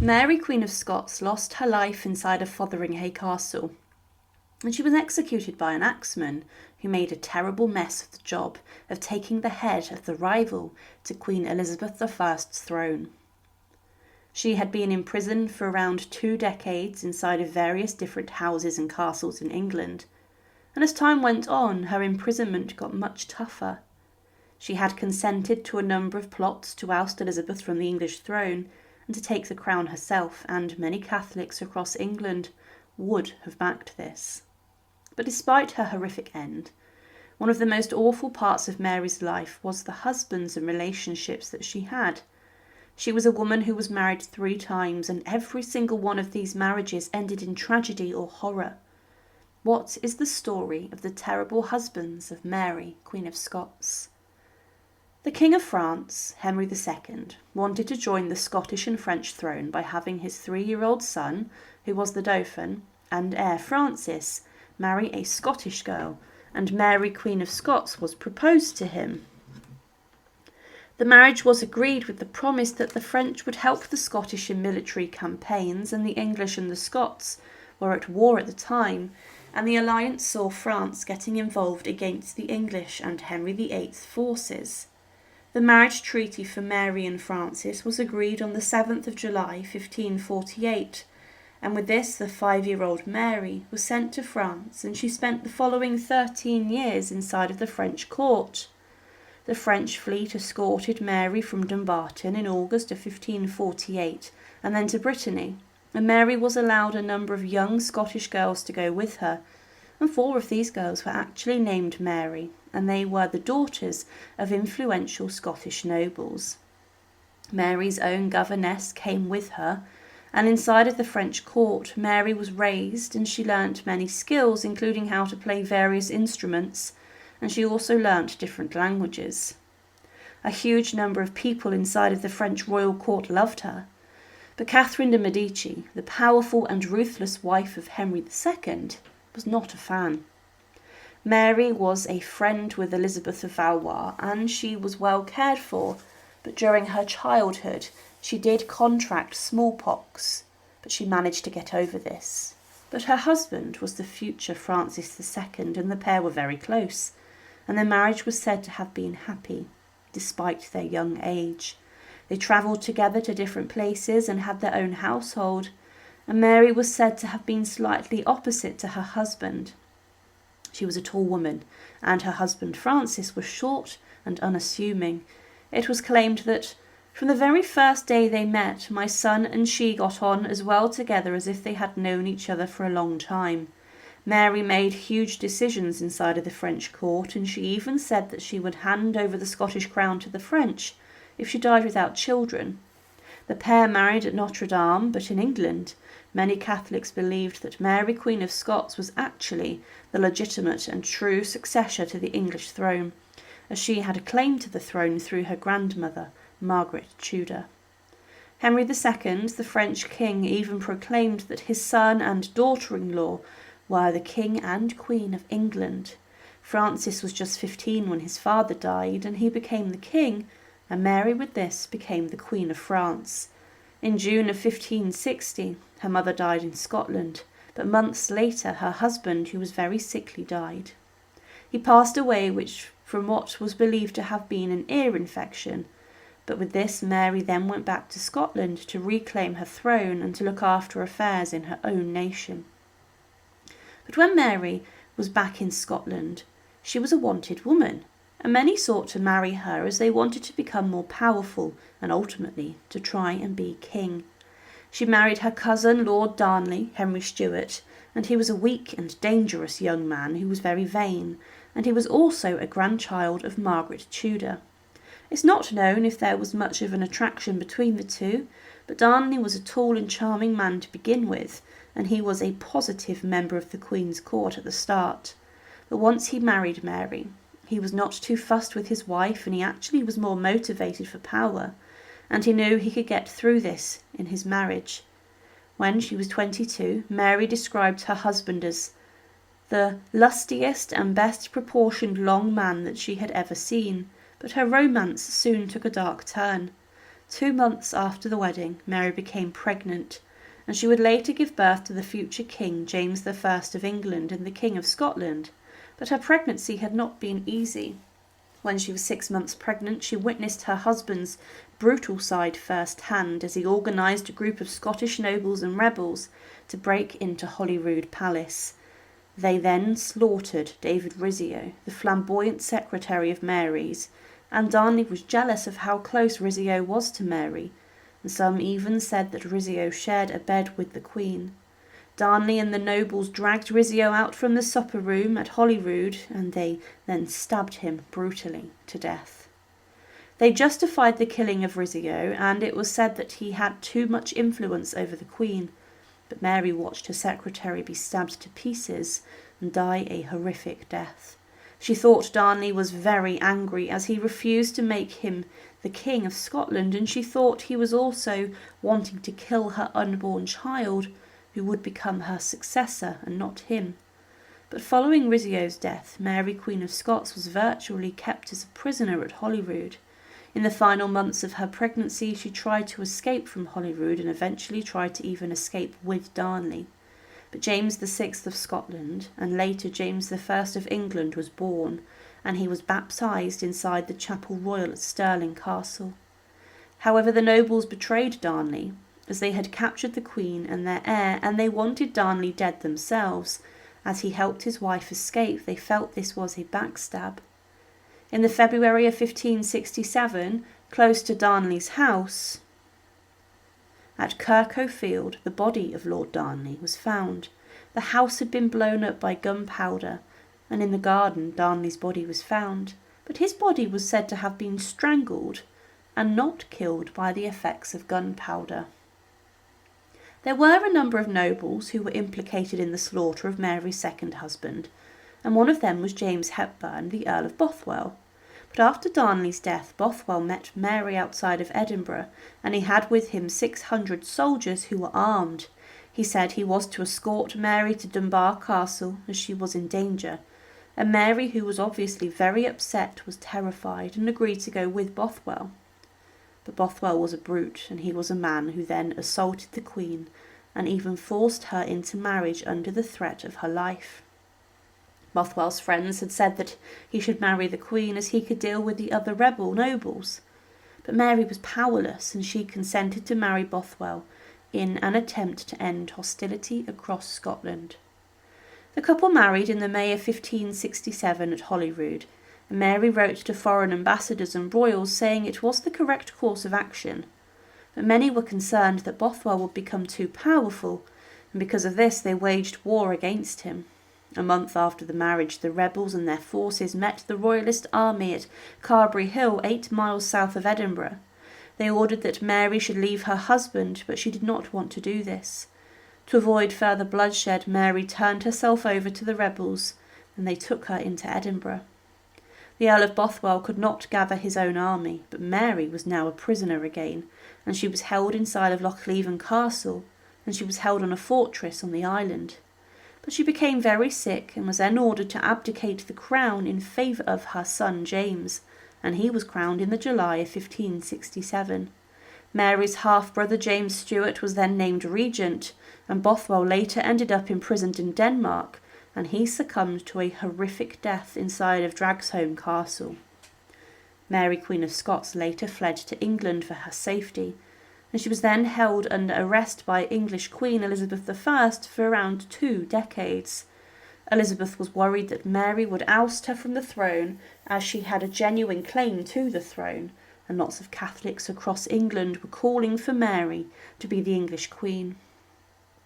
Mary Queen of Scots lost her life inside of Fotheringhay Castle, and she was executed by an axeman who made a terrible mess of the job of taking the head of the rival to Queen Elizabeth I's throne. She had been imprisoned for around 2 decades inside of various different houses and castles in England, and as time went on, her imprisonment got much tougher. She had consented to a number of plots to oust Elizabeth from the English throne and to take the crown herself, and many Catholics across England would have backed this. But despite her horrific end, one of the most awful parts of Mary's life was the husbands and relationships that she had. She was a woman who was married 3 times, and every single one of these marriages ended in tragedy or horror. What is the story of the terrible husbands of Mary, Queen of Scots? The King of France, Henry II, wanted to join the Scottish and French throne by having his 3-year-old son, who was the Dauphin, and heir Francis, marry a Scottish girl, and Mary Queen of Scots was proposed to him. The marriage was agreed with the promise that the French would help the Scottish in military campaigns, and the English and the Scots were at war at the time, and the alliance saw France getting involved against the English and Henry VIII's forces. The marriage treaty for Mary and Francis was agreed on the 7th of July 1548, and with this the 5-year-old Mary was sent to France, and she spent the following 13 years inside of the French court. The French fleet escorted Mary from Dumbarton in August of 1548 and then to Brittany, and Mary was allowed a number of young Scottish girls to go with her, and 4 of these girls were actually named Mary, and they were the daughters of influential Scottish nobles. Mary's own governess came with her, and inside of the French court Mary was raised, and she learnt many skills, including how to play various instruments, and she also learnt different languages. A huge number of people inside of the French royal court loved her, but Catherine de' Medici, the powerful and ruthless wife of Henry II, was not a fan. Mary was a friend with Elizabeth of Valois, and she was well cared for, but during her childhood she did contract smallpox, but she managed to get over this. But her husband was the future Francis II, and the pair were very close, and their marriage was said to have been happy, despite their young age. They travelled together to different places and had their own household, and Mary was said to have been slightly opposite to her husband. She was a tall woman, and her husband Francis was short and unassuming. It was claimed that, "From the very first day they met, my son and she got on as well together as if they had known each other for a long time." Mary made huge decisions inside of the French court, and she even said that she would hand over the Scottish crown to the French if she died without children. The pair married at Notre Dame, but in England, many Catholics believed that Mary Queen of Scots was actually the legitimate and true successor to the English throne, as she had a claim to the throne through her grandmother, Margaret Tudor. Henry II, the French king, even proclaimed that his son and daughter-in-law were the King and Queen of England. Francis was just 15 when his father died, and he became the king, and Mary with this became the Queen of France. In June of 1560, her mother died in Scotland, but months later her husband, who was very sickly, died. He passed away from what was believed to have been an ear infection, but with this Mary then went back to Scotland to reclaim her throne and to look after affairs in her own nation. But when Mary was back in Scotland, she was a wanted woman, and many sought to marry her as they wanted to become more powerful and ultimately to try and be king. She married her cousin Lord Darnley, Henry Stuart, and he was a weak and dangerous young man who was very vain, and he was also a grandchild of Margaret Tudor. It's not known if there was much of an attraction between the two, but Darnley was a tall and charming man to begin with, and he was a positive member of the Queen's court at the start. But once he married Mary, he was not too fussed with his wife, and he actually was more motivated for power, and he knew he could get through this in his marriage. When she was 22, Mary described her husband as the lustiest and best proportioned long man that she had ever seen, but her romance soon took a dark turn. 2 months after the wedding, Mary became pregnant, and she would later give birth to the future King James I of England and the King of Scotland. But her pregnancy had not been easy. When she was 6 months pregnant, she witnessed her husband's brutal side firsthand as he organised a group of Scottish nobles and rebels to break into Holyrood Palace. They then slaughtered David Rizzio, the flamboyant secretary of Mary's, and Darnley was jealous of how close Rizzio was to Mary, and some even said that Rizzio shared a bed with the Queen. Darnley and the nobles dragged Rizzio out from the supper room at Holyrood, and they then stabbed him brutally to death. They justified the killing of Rizzio, and it was said that he had too much influence over the Queen, but Mary watched her secretary be stabbed to pieces and die a horrific death. She thought Darnley was very angry as he refused to make him the King of Scotland, and she thought he was also wanting to kill her unborn child, who would become her successor and not him. But following Rizzio's death, Mary Queen of Scots was virtually kept as a prisoner at Holyrood. In the final months of her pregnancy, she tried to escape from Holyrood and eventually tried to even escape with Darnley. But James VI of Scotland and later James I of England was born, and he was baptised inside the Chapel Royal at Stirling Castle. However, the nobles betrayed Darnley, as they had captured the Queen and their heir, and they wanted Darnley dead themselves. As he helped his wife escape, they felt this was a backstab. In the February of 1567, close to Darnley's house, at Kirkhoe Field, the body of Lord Darnley was found. The house had been blown up by gunpowder, and in the garden Darnley's body was found, but his body was said to have been strangled and not killed by the effects of gunpowder. There were a number of nobles who were implicated in the slaughter of Mary's second husband, and one of them was James Hepburn, the Earl of Bothwell. But after Darnley's death, Bothwell met Mary outside of Edinburgh, and he had with him 600 soldiers who were armed. He said he was to escort Mary to Dunbar Castle as she was in danger, and Mary, who was obviously very upset, was terrified and agreed to go with Bothwell. But Bothwell was a brute, and he was a man who then assaulted the Queen and even forced her into marriage under the threat of her life. Bothwell's friends had said that he should marry the Queen as he could deal with the other rebel nobles. But Mary was powerless, and she consented to marry Bothwell in an attempt to end hostility across Scotland. The couple married in the May of 1567 at Holyrood, and Mary wrote to foreign ambassadors and royals saying it was the correct course of action. But many were concerned that Bothwell would become too powerful, and because of this they waged war against him. A month after the marriage, the rebels and their forces met the royalist army at Carberry Hill, 8 miles south of Edinburgh. They ordered that Mary should leave her husband, but she did not want to do this. To avoid further bloodshed, Mary turned herself over to the rebels, and they took her into Edinburgh. The Earl of Bothwell could not gather his own army, but Mary was now a prisoner again, and she was held inside of Lochleven Castle, and she was held on a fortress on the island. But she became very sick and was then ordered to abdicate the crown in favour of her son James, and he was crowned in the July of 1567. Mary's half-brother James Stuart was then named regent, and Bothwell later ended up imprisoned in Denmark, and he succumbed to a horrific death inside of Dragsholm Castle. Mary Queen of Scots later fled to England for her safety, and she was then held under arrest by English Queen Elizabeth I for around 2 decades. Elizabeth was worried that Mary would oust her from the throne, as she had a genuine claim to the throne, and lots of Catholics across England were calling for Mary to be the English Queen.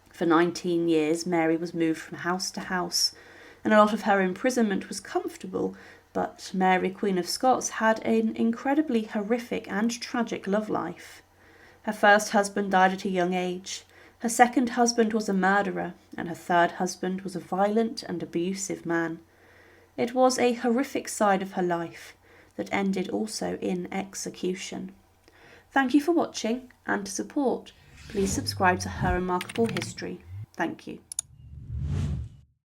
For 19 years, Mary was moved from house to house, and a lot of her imprisonment was comfortable, but Mary Queen of Scots had an incredibly horrific and tragic love life. Her first husband died at a young age, her second husband was a murderer, and her third husband was a violent and abusive man. It was a horrific side of her life that ended also in execution. Thank you for watching, and to support, please subscribe to Her Remarkable History. Thank you.